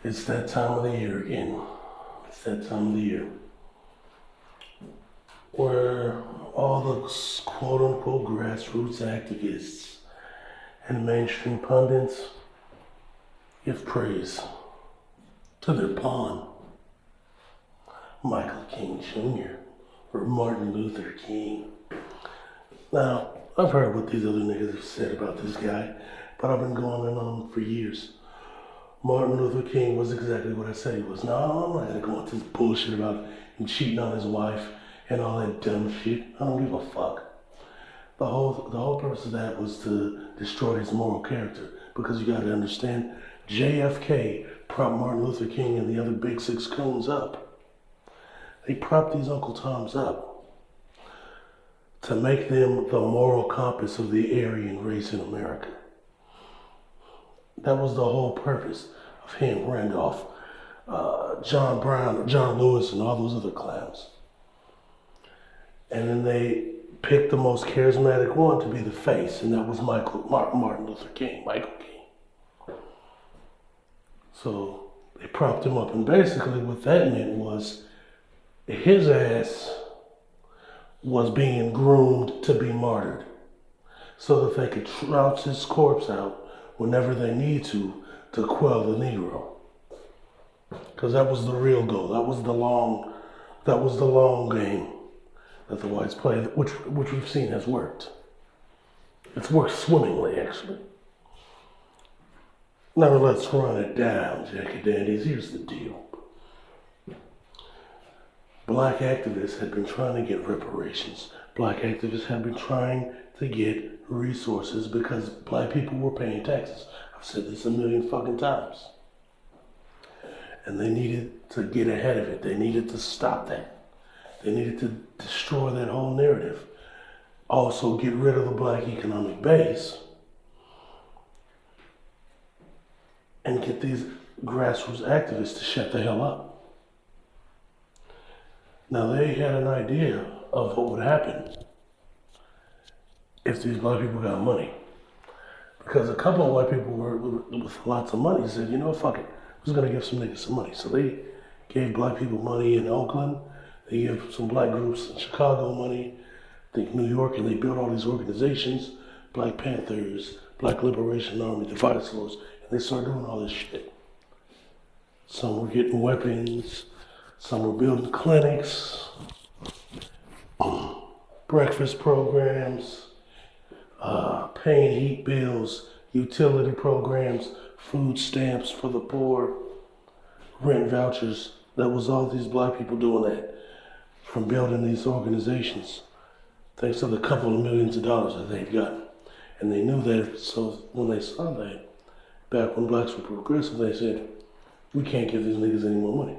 It's that time of the year again. It's that time of the year where all the quote unquote grassroots activists and mainstream pundits give praise to their pawn, Michael King Jr. or Martin Luther King. Now, I've heard what these other niggas have said about this guy, but I've been going on for years. Martin Luther King was exactly what I said he was. Now, I'm not gonna go into this bullshit about him cheating on his wife and all that dumb shit. I don't give a fuck. The whole purpose of that was to destroy his moral character, because you gotta understand, JFK propped Martin Luther King and the other big six coons up. They propped these Uncle Toms up to make them the moral compass of the Aryan race in America. That was the whole purpose of him, Randolph, John Brown, John Lewis, and all those other clowns. And then they picked the most charismatic one to be the face, and that was Martin Luther King, Michael King. So they propped him up, and basically what that meant was his ass was being groomed to be martyred, so that they could trounce his corpse out whenever they need to quell the Negro. Because that was the real goal. That was the long game that the whites played, which we've seen has worked. It's worked swimmingly, actually. Now let's run it down, Jackie Dandies. Here's the deal. Black activists had been trying to get reparations. Black activists had been trying to get resources because black people were paying taxes. I've said this a million fucking times. And they needed to get ahead of it. They needed to stop that. They needed to destroy that whole narrative. Also get rid of the black economic base and get these grassroots activists to shut the hell up. Now they had an idea of what would happen if these black people got money. Because a couple of white people with lots of money said, you know, fuck it, we're just gonna give some niggas some money. So they gave black people money in Oakland, they gave some black groups in Chicago money, I think New York, and they built all these organizations, Black Panthers, Black Liberation Army, the Viceroys, and they started doing all this shit. Some were getting weapons, some were building clinics, breakfast programs, paying heat bills, utility programs, food stamps for the poor, rent vouchers. That was all these black people doing that, from building these organizations, thanks to the couple of millions of dollars that they'd gotten. And they knew that, so when they saw that, back when blacks were progressive, they said, we can't give these niggas any more money.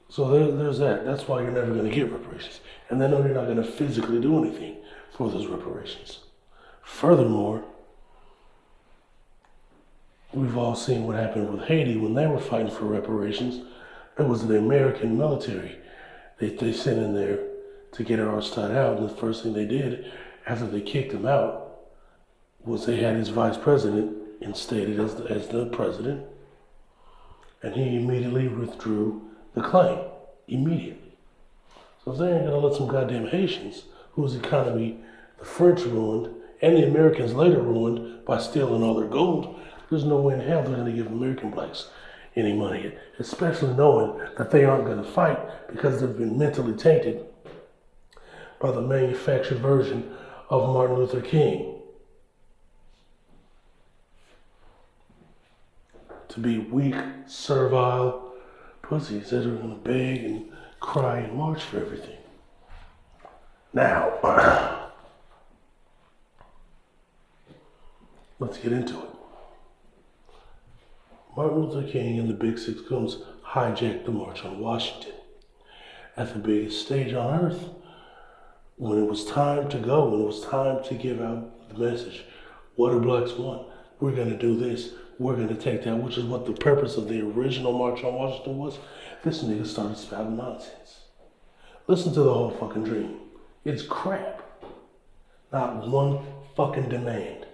So there's that. That's why you're never going to get reparations. And they know you're not going to physically do anything for those reparations. Furthermore, we've all seen what happened with Haiti when they were fighting for reparations. It was the American military they sent in there to get Aristide out. And the first thing they did after they kicked him out was they had his vice president instated as the president. And he immediately withdrew the claim, immediately. So if they ain't gonna let some goddamn Haitians, whose economy the French ruined and the Americans later ruined by stealing all their gold, there's no way in hell they're gonna give American blacks any money, especially knowing that they aren't gonna fight because they've been mentally tainted by the manufactured version of Martin Luther King. To be weak, servile pussies that are gonna beg and cry and march for everything. Now, let's get into it. Martin Luther King and the Big Six Goons hijacked the March on Washington. At the biggest stage on earth, when it was time to go, when it was time to give out the message, what do blacks want? We're gonna do this, we're gonna take that, which is what the purpose of the original March on Washington was. This nigga started spouting nonsense. Listen to the whole fucking dream. It's crap. Not one fucking demand.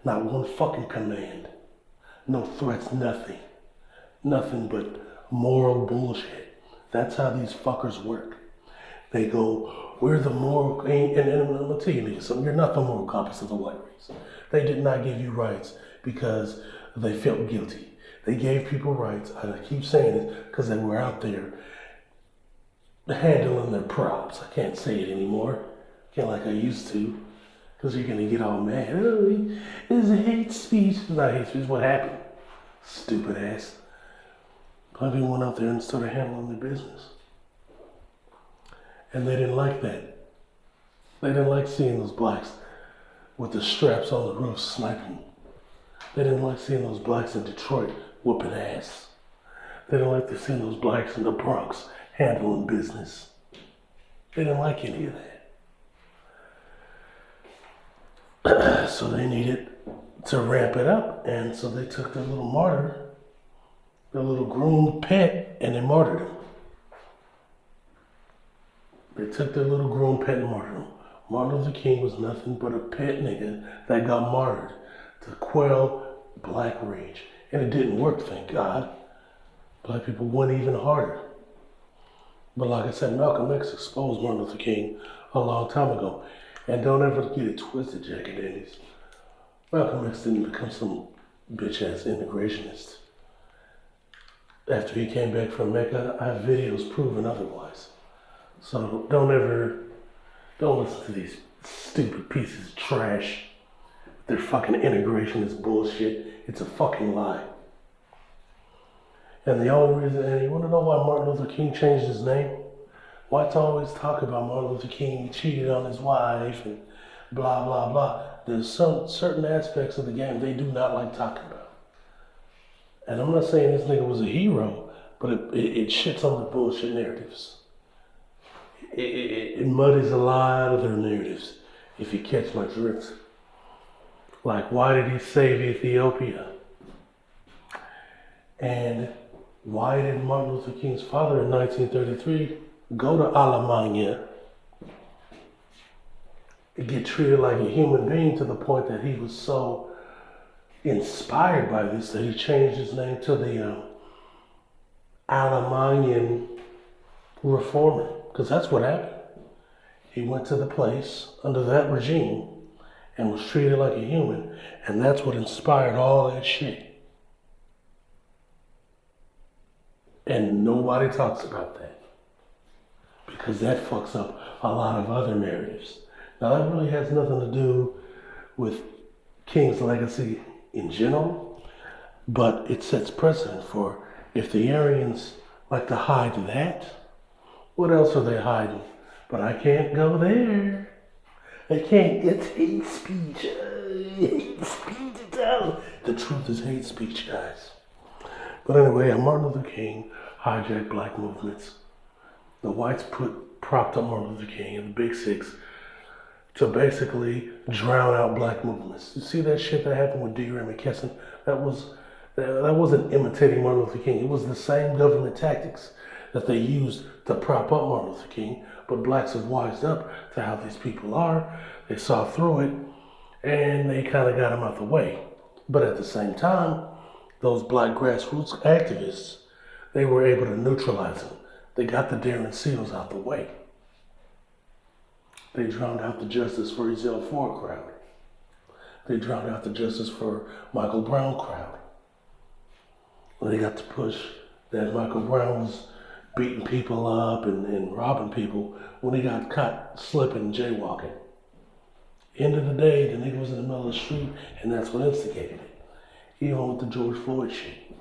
Not one fucking command. No threats, nothing. Nothing but moral bullshit. That's how these fuckers work. They go, we're the moral, and I'm gonna tell you something, you're not the moral compass of the white race. They did not give you rights because they felt guilty. They gave people rights, I keep saying it, because they were out there handling their props. I can't say it anymore, can't like I used to, because you're gonna get all mad. Oh, it's a hate speech. It's not hate speech, what happened? Stupid ass. Black people went out there and started handling their business. And they didn't like that. They didn't like seeing those blacks with the straps on the roof sniping. They didn't like seeing those blacks in Detroit whooping ass. They didn't like seeing those blacks in the Bronx handling business. They didn't like any of that. So they needed to ramp it up, and so they took their little martyr, their little groomed pet, and they martyred him. They took their little groomed pet and martyred him. Martin Luther King was nothing but a pet nigga that got martyred to quell black rage. And it didn't work, thank God. Black people went even harder. But like I said, Malcolm X exposed Martin Luther King a long time ago. And don't ever get it twisted, Jack and Dandies. Malcolm X didn't become some bitch-ass integrationist. After he came back from Mecca, I have videos proving otherwise. So don't listen to these stupid pieces of trash. Their fucking integration is bullshit. It's a fucking lie. And the only reason, and you wanna know why Martin Luther King changed his name? Why to always talk about Martin Luther King cheated on his wife and blah, blah, blah. There's some certain aspects of the game they do not like talking about. And I'm not saying this nigga was a hero, but it shits on the bullshit narratives. It muddies a lot of their narratives, if you catch my drift. Like, why did he save Ethiopia? And why did Martin Luther King's father in 1933 go to Alemania and get treated like a human being to the point that he was so inspired by this that he changed his name to the Alemanian Reformer? Because that's what happened. He went to the place under that regime and was treated like a human, and that's what inspired all that shit. And nobody talks about that, because that fucks up a lot of other narratives. Now that really has nothing to do with King's legacy in general, but it sets precedent for, if the Aryans like to hide that, what else are they hiding? But I can't go there. I can't. It's hate speech. Hate speech. The truth is hate speech, guys. But anyway, Martin Luther King hijacked black movements. The whites propped up Martin Luther King and the Big Six to basically drown out black movements. You see that shit that happened with D. Ray McKesson? That wasn't imitating Martin Luther King. It was the same government tactics that they used to prop up Martin Luther King, but blacks have wised up to how these people are. They saw through it, and they kind of got him out the way. But at the same time, those black grassroots activists, they were able to neutralize him. They got the Darren Seals out the way. They drowned out the Justice for Ezell Ford crowd. They drowned out the Justice for Michael Brown crowd. They got to push that Michael Brown was beating people up and robbing people when he got caught slipping and jaywalking. End of the day, the nigga was in the middle of the street, and that's what instigated it. Even with the George Floyd shit.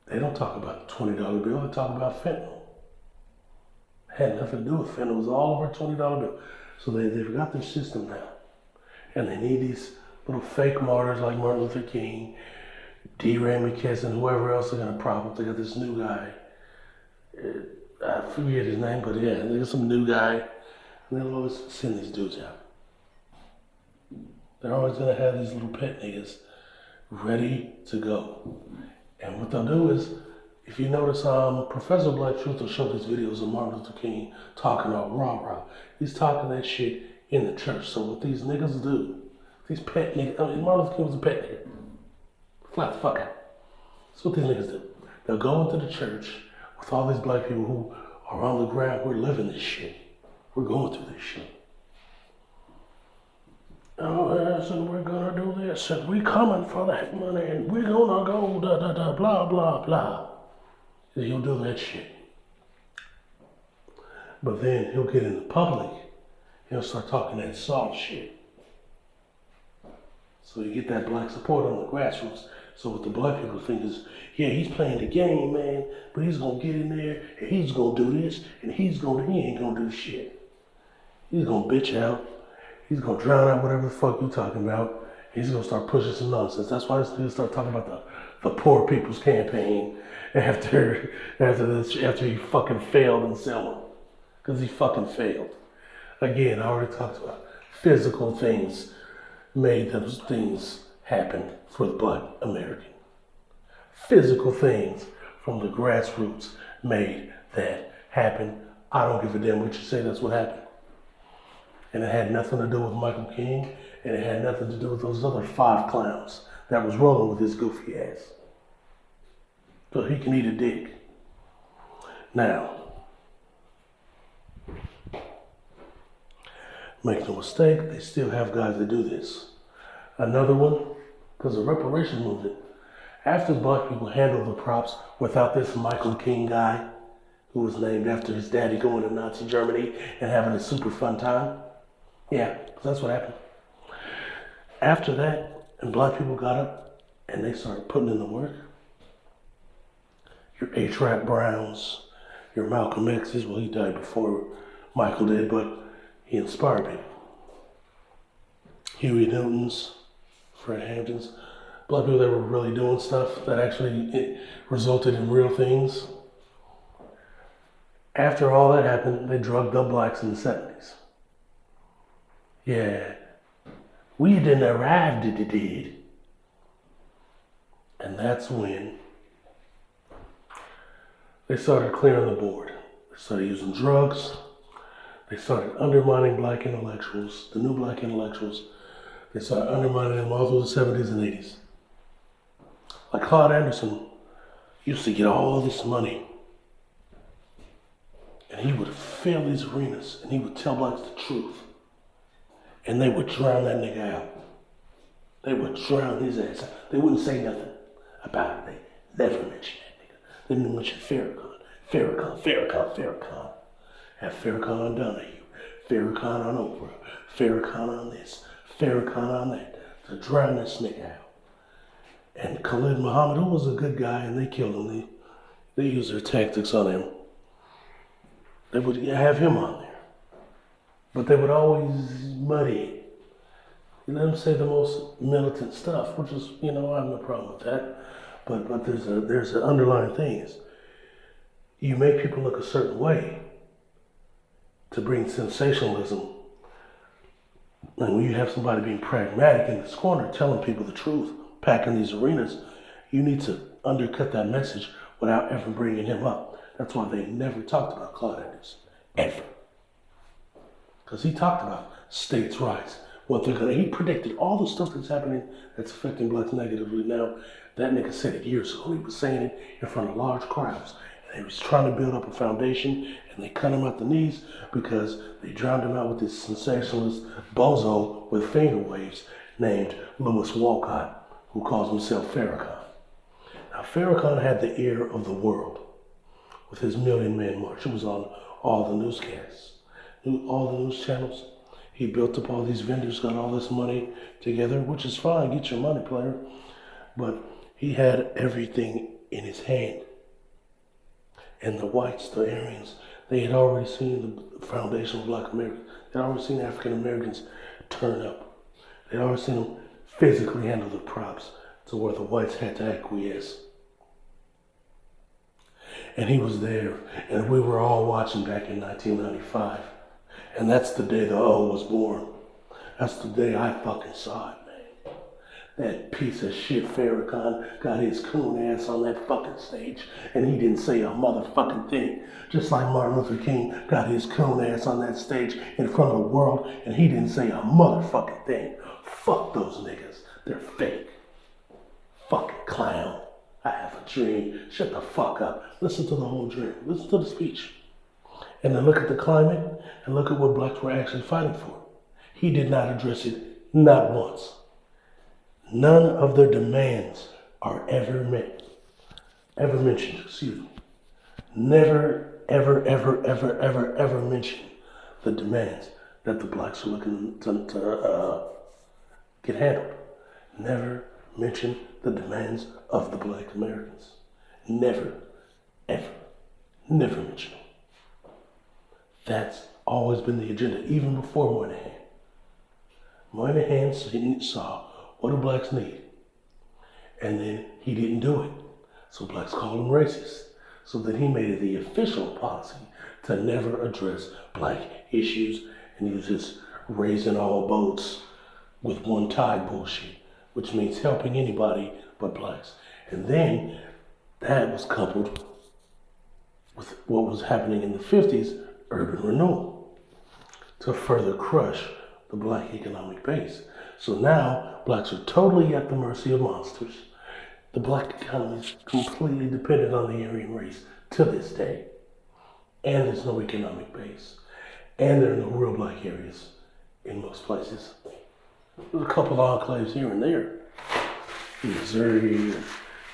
They don't talk about the $20 bill, they talk about fentanyl. Had nothing to do with fentanyl, it was all over a $20 bill. So they've got their system now. And they need these little fake martyrs like Martin Luther King, D. Ray McKesson, whoever else they're gonna prop up. They got this new guy. I forget his name, but yeah, they got some new guy. And they'll always send these dudes out. They're always gonna have these little pet niggas ready to go. And what they'll do is, if you notice, Professor Black Truth will show these videos of Martin Luther King talking about rah-rah. He's talking that shit in the church. So what these niggas do, these pet niggas, Martin Luther King was a pet nigga. Flat the fuck out. That's what these niggas do. They'll go into the church with all these black people who are on the ground. We're living this shit. We're going through this shit. Oh, yes, and we're gonna do this, and we coming for that money, and we're gonna go da da da blah blah blah. And he'll do that shit. But then he'll get in the public, he'll start talking that soft shit. So you get that black support on the grassroots. So what the black people think is, yeah, he's playing the game, man, but he's gonna get in there and he's gonna do this and he ain't gonna do shit. He's gonna bitch out. He's gonna drown out whatever the fuck you talking about. He's gonna start pushing some nonsense. That's why they start talking about the poor people's campaign after he fucking failed in Selma. Because he fucking failed. Again, I already talked about physical things made those things happen for the black American. Physical things from the grassroots made that happen. I don't give a damn what you say, that's what happened. And it had nothing to do with Michael King, and it had nothing to do with those other 5 clowns that was rolling with his goofy ass. So he can eat a dick. Now, make no mistake, they still have guys that do this. Another one, because the reparations movement, after black people handled the props without this Michael King guy, who was named after his daddy going to Nazi Germany and having a super fun time. Yeah, that's what happened. After that, and black people got up and they started putting in the work, your H. Rap Browns, your Malcolm X's, well, he died before Michael did, but he inspired people. Huey Newton's, Fred Hampton's, black people that were really doing stuff that actually resulted in real things. After all that happened, they drugged up blacks in the 70s. Yeah, we didn't arrive, did. And that's when they started clearing the board. They started using drugs. They started undermining black intellectuals, the new black intellectuals. They started undermining them all through the 70s and 80s. Like Claude Anderson used to get all this money. And he would fill these arenas and he would tell blacks the truth. And they would drown that nigga out. They would drown his ass out. They wouldn't say nothing about it. They never mentioned that nigga. They didn't mention Farrakhan. Have Farrakhan on Donahue, Farrakhan on Oprah, Farrakhan on this, Farrakhan on that, to drown this nigga out. And Khalid Muhammad, who was a good guy, and they killed him. They used their tactics on him. They would have him on there. But they would always muddy it. You let them say the most militant stuff, which is, I have no problem with that. But there's an underlying thing is, you make people look a certain way to bring sensationalism. And when you have somebody being pragmatic in this corner, telling people the truth, packing these arenas, you need to undercut that message without ever bringing him up. That's why they never talked about Claude Anderson, ever. Because he talked about states' rights, he predicted all the stuff that's happening that's affecting blacks negatively now. That nigga said it years ago. He was saying it in front of large crowds. And he was trying to build up a foundation, and they cut him at the knees because they drowned him out with this sensationalist bozo with finger waves named Louis Walcott, who calls himself Farrakhan. Now, Farrakhan had the ear of the world with his Million Man March. It was on all the newscasts, all the news channels. He built up all these vendors, got all this money together, which is fine, get your money, player. But he had everything in his hand. And the whites, the Aryans, they had already seen the foundation of black America. They had already seen African Americans turn up. They had already seen them physically handle the props to where the whites had to acquiesce. And he was there, and we were all watching back in 1995. And that's the day the O was born. That's the day I fucking saw it, man. That piece of shit Farrakhan got his coon ass on that fucking stage and he didn't say a motherfucking thing. Just like Martin Luther King got his coon ass on that stage in front of the world and he didn't say a motherfucking thing. Fuck those niggas. They're fake. Fucking clown. I have a dream. Shut the fuck up. Listen to the whole dream. Listen to the speech. And then look at the climate and look at what blacks were actually fighting for. He did not address it, not once. None of their demands are ever mentioned, excuse me. Never, ever mention the demands that the blacks are looking to get handled. Never mention the demands of the black Americans. Never, never mention them. That's always been the agenda, even before Moynihan. Moynihan saw what do blacks need? And then he didn't do it. So blacks called him racist. So then he made it the official policy to never address black issues and use this raising all boats with one tide bullshit, which means helping anybody but blacks. And then that was coupled with what was happening in the 50s, urban renewal, to further crush the black economic base. So now blacks are totally at the mercy of monsters. The black economy is completely dependent on the Aryan race to this day. And there's no economic base. And there are no real black areas in most places. There's a couple of enclaves here and there. In Missouri,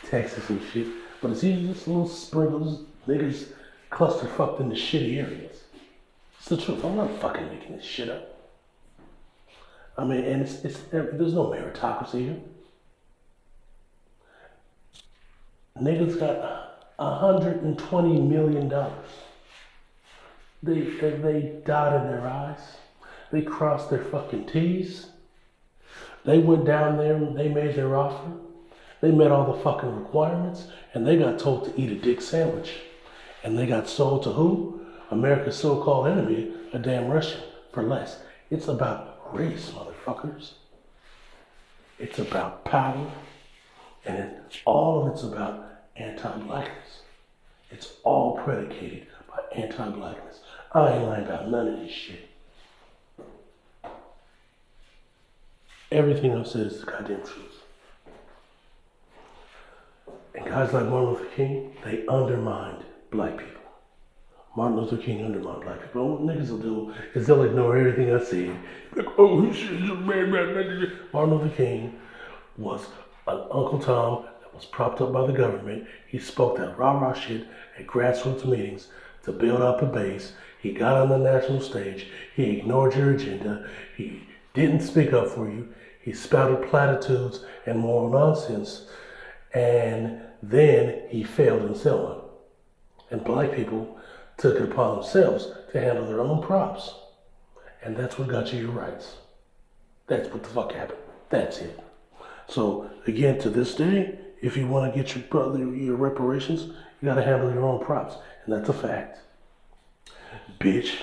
Texas and shit. But it's usually just little sprinkles, niggas cluster fucked into shitty areas. It's the truth. I'm not fucking making this shit up. I mean, and there's no meritocracy here. Niggas got $120 million. They dotted their I's. They crossed their fucking T's. They went down there and they made their offer. They met all the fucking requirements and they got told to eat a dick sandwich. And they got sold to who? America's so-called enemy, a damn Russian, for less. It's about race, motherfuckers. It's about power, and all of it's about anti-blackness. It's all predicated by anti-blackness. I ain't lying about none of this shit. Everything I've said is the goddamn truth. And guys like Martin Luther King, they undermined black people. Martin Luther King undermined black people. What niggas will do is they'll ignore everything I say. Like, oh, he should just Martin Luther King was an Uncle Tom that was propped up by the government. He spoke that rah-rah shit at grassroots meetings to build up a base. He got on the national stage. He ignored your agenda. He didn't speak up for you. He spouted platitudes and moral nonsense. And then he failed in selling. And black people took it upon themselves to handle their own props. And that's what got you your rights. That's what the fuck happened. That's it. So again, to this day, if you want to get your reparations, you gotta handle your own props. And that's a fact. Bitch.